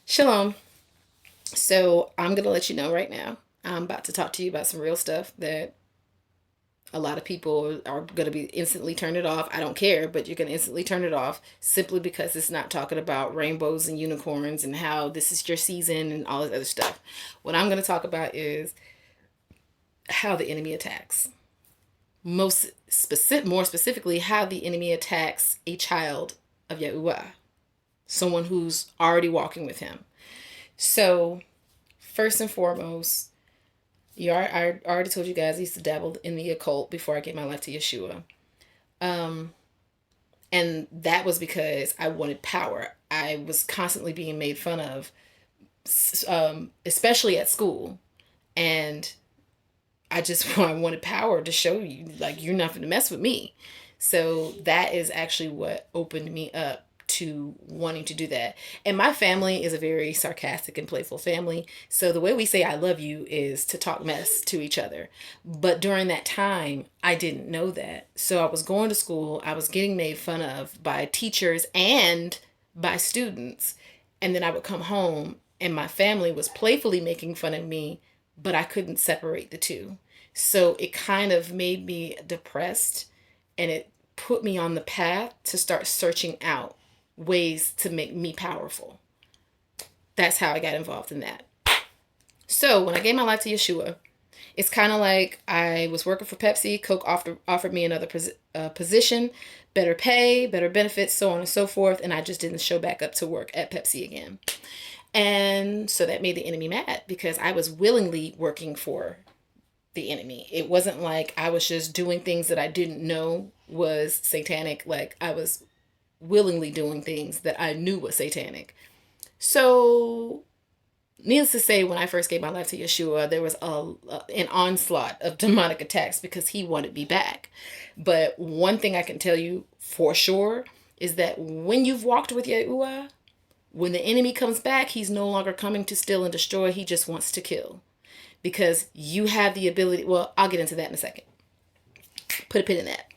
Shalom. So I'm going to let you know right now. I'm about to talk to you about some real stuff that a lot of people are going to be instantly turn it off. I don't care, but you're going to instantly turn it off simply because it's not talking about rainbows and unicorns and how this is your season and all this other stuff. What I'm going to talk about is how the enemy attacks. More specifically, how the enemy attacks a child of Yahuwah, someone who's already walking with him. So, first and foremost, I already told you guys I used to dabble in the occult before I gave my life to Yeshua. Um, and that was because I wanted power. I was constantly being made fun of, especially at school. And I just I wanted power to show you, like, you're not going to mess with me. So that is actually what opened me up to wanting to do that. And my family is a very sarcastic and playful family. So the way we say I love you is to talk mess to each other. But during that time, I didn't know that. So I was going to school, I was getting made fun of by teachers and by students. And then I would come home and my family was playfully making fun of me, but I couldn't separate the two. So it kind of made me depressed and it put me on the path to start searching out ways to make me powerful. That's how I got involved in that. So when I gave my life to Yeshua, it's kind of like I was working for Pepsi. Coke offered me another position, better pay, better benefits, so on and so forth. And I just didn't show back up to work at Pepsi again. And so that made the enemy mad because I was willingly working for the enemy. It wasn't like I was just doing things that I didn't know was satanic. Like I was willingly doing things that I knew was satanic. So, needless to say, when I first gave my life to Yeshua, there was an onslaught of demonic attacks because he wanted me back. But one thing I can tell you for sure is that when you've walked with Yahuwah, when the enemy comes back, he's no longer coming to steal and destroy. He just wants to kill because you have the ability. Well, I'll get into that in a second. Put a pin in that.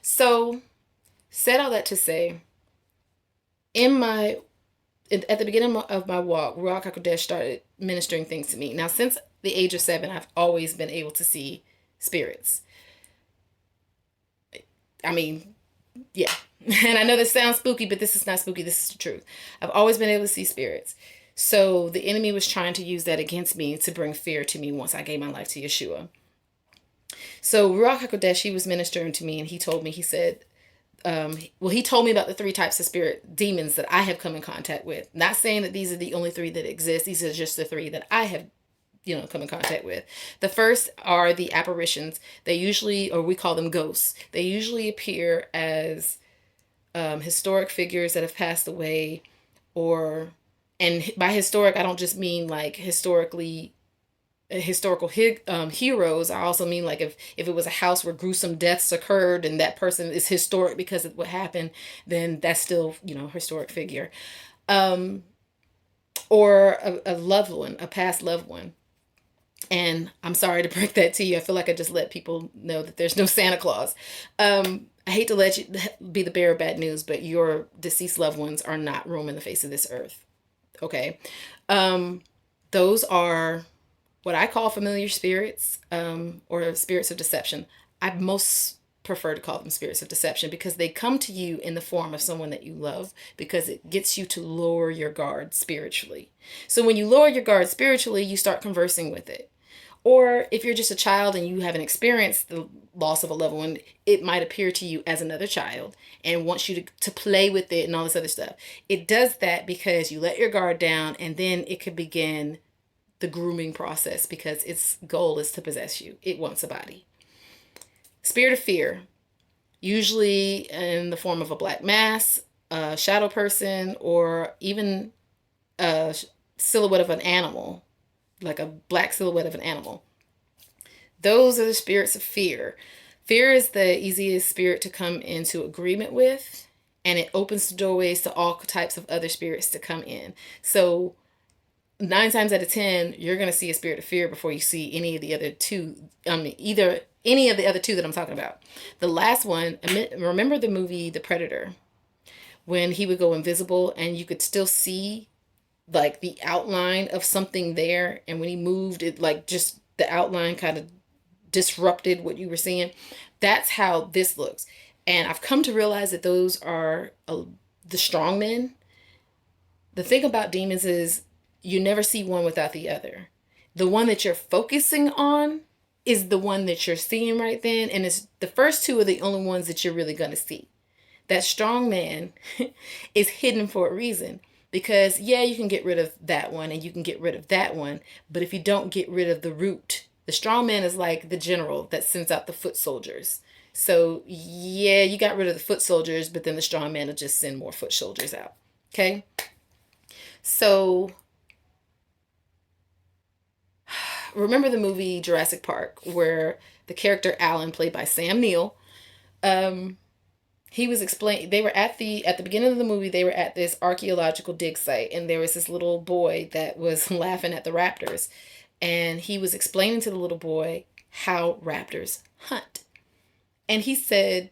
So, said all that to say, in my at the beginning of my walk, Ruach HaKodesh started ministering things to me. Now, since the age of 7, I've always been able to see spirits. I mean, yeah. And I know this sounds spooky, but this is not spooky. This is the truth. I've always been able to see spirits. So the enemy was trying to use that against me to bring fear to me once I gave my life to Yeshua. So Ruach HaKodesh, he was ministering to me and he told me, he said, he told me about the 3 types of spirit demons that I have come in contact with. Not saying that these are the only 3 that exist. These are just the 3 that I have, come in contact with. The first are the apparitions. They usually, or we call them ghosts. They usually appear as historic figures that have passed away, or, and by historic, I don't just mean like historical heroes. I also mean like if it was a house where gruesome deaths occurred and that person is historic because of what happened, then that's still historic figure, um, or a loved one, a past loved one. And I'm sorry to break that to you. I feel like I just let people know that there's no Santa Claus. I hate to let you be the bearer of bad news, but your deceased loved ones are not roaming the face of this earth. Okay. Um, those are what I call familiar spirits, or spirits of deception. I most prefer to call them spirits of deception because they come to you in the form of someone that you love because it gets you to lower your guard spiritually. So when you lower your guard spiritually, you start conversing with it. Or if you're just a child and you haven't experienced the loss of a loved one, it might appear to you as another child and wants you to play with it and all this other stuff. It does that because you let your guard down and then it could begin the grooming process because its goal is to possess you. It wants a body. Spirit of fear, usually in the form of a black mass, a shadow person, or even a silhouette of an animal, like a black silhouette of an animal. Those are the spirits of fear. Fear is the easiest spirit to come into agreement with, and it opens the doorways to all types of other spirits to come in. So 9 times out of 10, you're going to see a spirit of fear before you see any of the other 2. Either any of the other 2 that I'm talking about. The last one, remember the movie The Predator, when he would go invisible and you could still see like the outline of something there, and when he moved it, like just the outline kind of disrupted what you were seeing. That's how this looks. And I've come to realize that those are the strong men. The thing about demons is you never see one without the other. The one that you're focusing on is the one that you're seeing right then, and it's the first two are the only ones that you're really going to see. That strong man is hidden for a reason, because yeah, you can get rid of that one and you can get rid of that one, but if you don't get rid of the root, the strong man is like the general that sends out the foot soldiers. So yeah, you got rid of the foot soldiers, but then the strong man will just send more foot soldiers out. Okay. So remember the movie Jurassic Park, where the character Alan, played by Sam Neill, he was explaining, they were at the beginning of the movie, they were at this archaeological dig site, and there was this little boy that was laughing at the raptors, and he was explaining to the little boy how raptors hunt. And he said,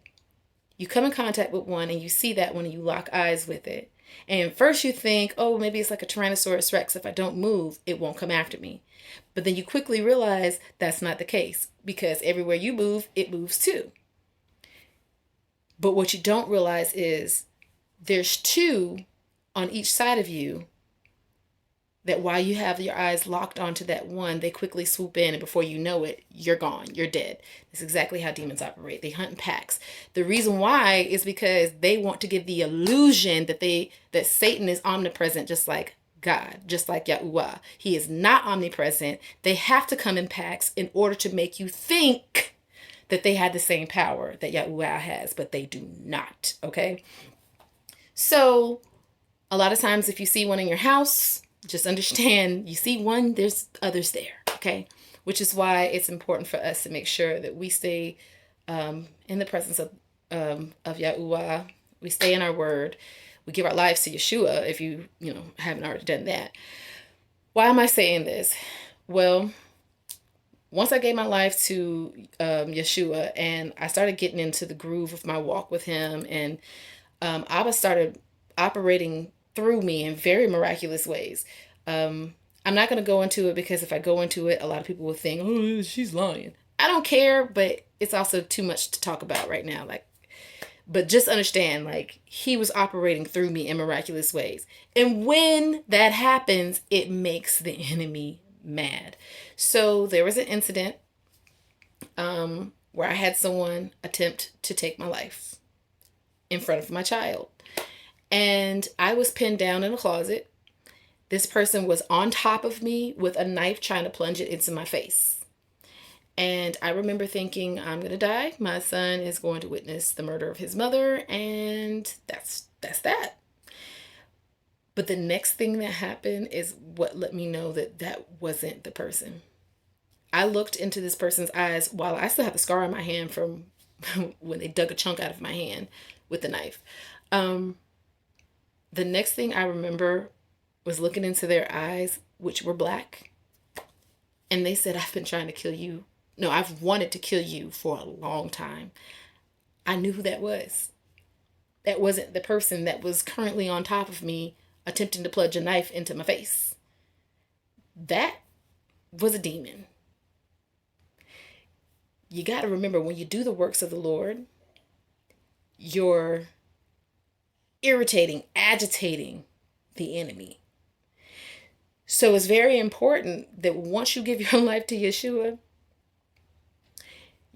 you come in contact with one and you see that one and you lock eyes with it, and first you think, oh, maybe it's like a Tyrannosaurus Rex, if I don't move it won't come after me. But then you quickly realize that's not the case, because everywhere you move it moves too. But what you don't realize is there's two on each side of you, that while you have your eyes locked onto that one, they quickly swoop in, and before you know it, you're gone. You're dead. That's exactly how demons operate. They hunt in packs. The reason why is because they want to give the illusion that Satan is omnipresent, just like God, just like Yahuwah. He is not omnipresent. They have to come in packs in order to make you think that they had the same power that Yahuwah has, but they do not. Okay? So a lot of times if you see one in your house, just understand, you see one, there's others there. Okay? Which is why it's important for us to make sure that we stay in the presence of Yahuwah. We stay in our word. We give our lives to Yeshua, if you haven't already done that. Why am I saying this? Well, once I gave my life to Yeshua, and I started getting into the groove of my walk with him, and Abba started operating through me in very miraculous ways. I'm not going to go into it, because if I go into it, a lot of people will think, oh, she's lying. I don't care, but it's also too much to talk about right now. But just understand, he was operating through me in miraculous ways. And when that happens, it makes the enemy mad. So there was an incident where I had someone attempt to take my life in front of my child. And I was pinned down in a closet. This person was on top of me with a knife trying to plunge it into my face. And I remember thinking, I'm going to die. My son is going to witness the murder of his mother. And that's that. But the next thing that happened is what let me know that that wasn't the person. I looked into this person's eyes while I still have a scar on my hand from when they dug a chunk out of my hand with the knife. The next thing I remember was looking into their eyes, which were black. And they said, I've been trying to kill you. No, I've wanted to kill you for a long time. I knew who that was. That wasn't the person that was currently on top of me attempting to plunge a knife into my face. That was a demon. You got to remember, when you do the works of the Lord, you're irritating, agitating the enemy. So it's very important that once you give your life to Yeshua,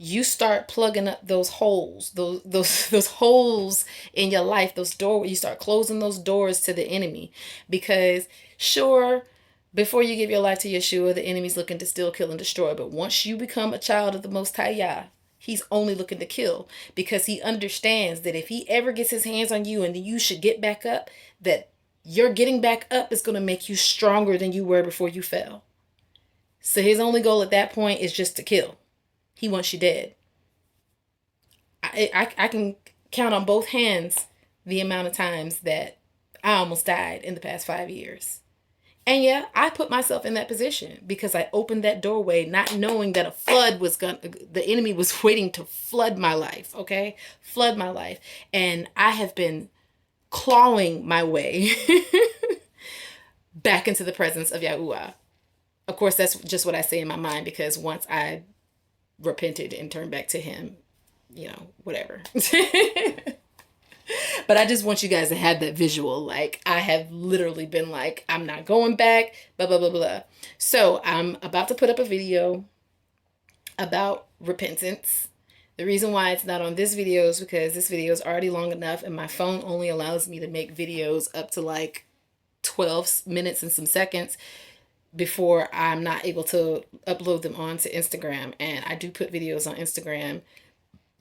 you start plugging up those holes, those holes in your life, those doors. You start closing those doors to the enemy, because sure, before you give your life to Yeshua, the enemy's looking to steal, kill, and destroy. But once you become a child of the Most High Yah, he's only looking to kill, because he understands that if he ever gets his hands on you and you should get back up, that your getting back up is going to make you stronger than you were before you fell. So his only goal at that point is just to kill. He wants you dead. I can count on both hands the amount of times that I almost died in the past 5 years. And yeah, I put myself in that position because I opened that doorway not knowing that the enemy was waiting to flood my life, okay? Flood my life. And I have been clawing my way back into the presence of Yahuwah. Of course, that's just what I say in my mind, because once I repented and turned back to him, whatever. But I just want you guys to have that visual. Like, I have literally been like, I'm not going back, blah, blah, blah, blah. So I'm about to put up a video about repentance. The reason why it's not on this video is because this video is already long enough, and my phone only allows me to make videos up to like 12 minutes and some seconds before I'm not able to upload them onto Instagram. And I do put videos on Instagram,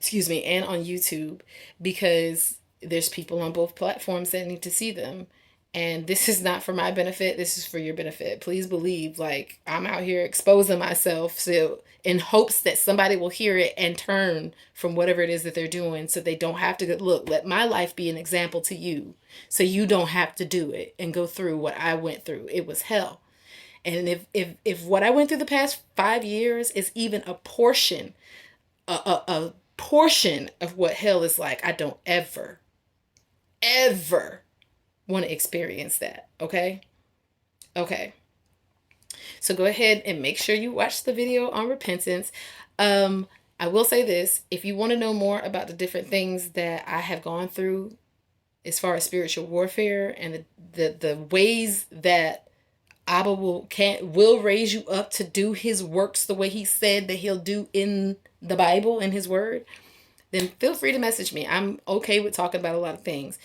and on YouTube, because there's people on both platforms that need to see them. And this is not for my benefit. This is for your benefit. Please believe, like, I'm out here exposing myself so in hopes that somebody will hear it and turn from whatever it is that they're doing, so they don't have to go, look, let my life be an example to you so you don't have to do it and go through what I went through. It was hell. And if what I went through the past 5 years is even a portion, a portion of what hell is like, I don't ever want to experience that. Okay. So go ahead and make sure you watch the video on repentance. I will say this: if you want to know more about the different things that I have gone through as far as spiritual warfare, and the ways that Abba will raise you up to do his works the way he said that he'll do in the Bible, in his word, then feel free to message me. I'm okay with talking about a lot of things.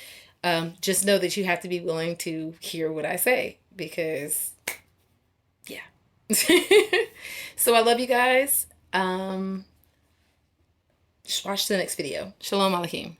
Just know that you have to be willing to hear what I say, because, yeah. So I love you guys. Just watch the next video. Shalom Aleichem.